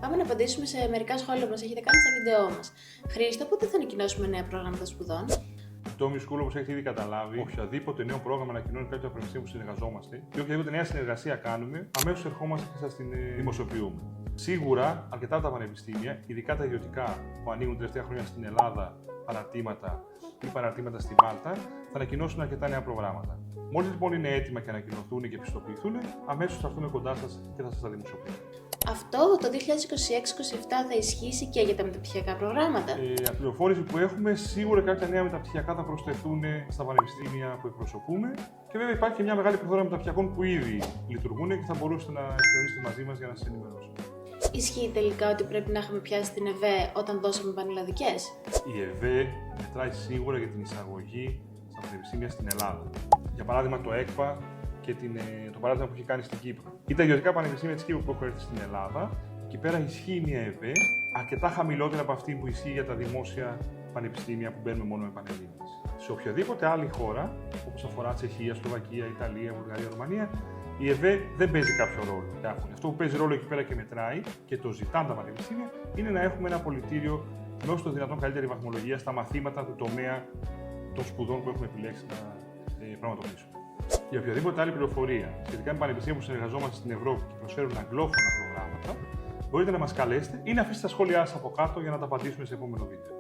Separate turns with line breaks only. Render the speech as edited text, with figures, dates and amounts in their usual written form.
Πάμε να απαντήσουμε σε μερικά σχόλια που μας έχετε κάνει στα βίντεό μας. Χρήστο, πότε θα ανακοινώσουμε νέα προγράμματα σπουδών?
Το School, όπως έχετε ήδη καταλάβει, οποιαδήποτε νέο πρόγραμμα ανακοινώνει κάποιο πανεπιστήμιο που συνεργαζόμαστε και οποιαδήποτε νέα συνεργασία κάνουμε, αμέσως ερχόμαστε και σας την δημοσιοποιούμε. Σίγουρα, αρκετά από τα πανεπιστήμια, ειδικά τα ιδιωτικά που ανοίγουν τελευταία χρόνια στην Ελλάδα, παραρτήματα ή παραρτήματα στη Μάλτα, θα ανακοινώσουν αρκετά νέα προγράμματα. Μόλις λοιπόν είναι έτοιμα και ανακοινωθούν και πιστοποιηθούν, αμέσως θα έρθουμε κοντά σας και θα σας τα δημοσιοποιήσουμε.
Αυτό το 2026-2027 θα ισχύσει και για τα μεταπτυχιακά προγράμματα.
Από πληροφόρηση που έχουμε, σίγουρα κάποια νέα μεταπτυχιακά θα προσθεθούν στα πανεπιστήμια που εκπροσωπούμε. Και βέβαια υπάρχει και μια μεγάλη πληθώρα μεταπτυχιακών που ήδη λειτουργούν και θα μπορούσατε να επικοινωνήσετε μαζί μας για να σας ενημερώσουμε.
Ισχύει τελικά ότι πρέπει να είχαμε πιάσει την ΕΒΕ όταν δώσαμε πανελλαδικές?
Η ΕΒΕ μετράει σίγουρα για την εισαγωγή στα πανεπιστήμια στην Ελλάδα. Για παράδειγμα, το ΕΚΠΑ και το παράδειγμα που έχει κάνει στην Κύπρο. Ή τα ιδιωτικά πανεπιστήμια της Κύπρου που έχουν έρθει στην Ελλάδα, εκεί πέρα ισχύει μια ΕΒΕ αρκετά χαμηλότερα από αυτή που ισχύει για τα δημόσια πανεπιστήμια που μπαίνουμε μόνο με πανελλήνιες. Σε οποιαδήποτε άλλη χώρα, όπως αφορά Τσεχία, Σλοβακία, Ιταλία, Βουλγαρία, Ρουμανία, η ΕΒΕ δεν παίζει κάποιο ρόλο. Αυτό που παίζει ρόλο εκεί πέρα και μετράει και το ζητάνε τα πανεπιστήμια είναι να έχουμε ένα πολιτήριο με όσο το δυνατόν καλύτερη βαθμολογία στα μαθήματα του τομέα των σπουδών που έχουμε επιλέξει να πραγματοποιήσουμε. Για οποιαδήποτε άλλη πληροφορία σχετικά με πανεπιστήμια που συνεργαζόμαστε στην Ευρώπη και προσφέρουν αγγλόφωνα προγράμματα, μπορείτε να μας καλέσετε ή να αφήσετε τα σχόλιά σας από κάτω για να τα απαντήσουμε σε επόμενο βίντεο.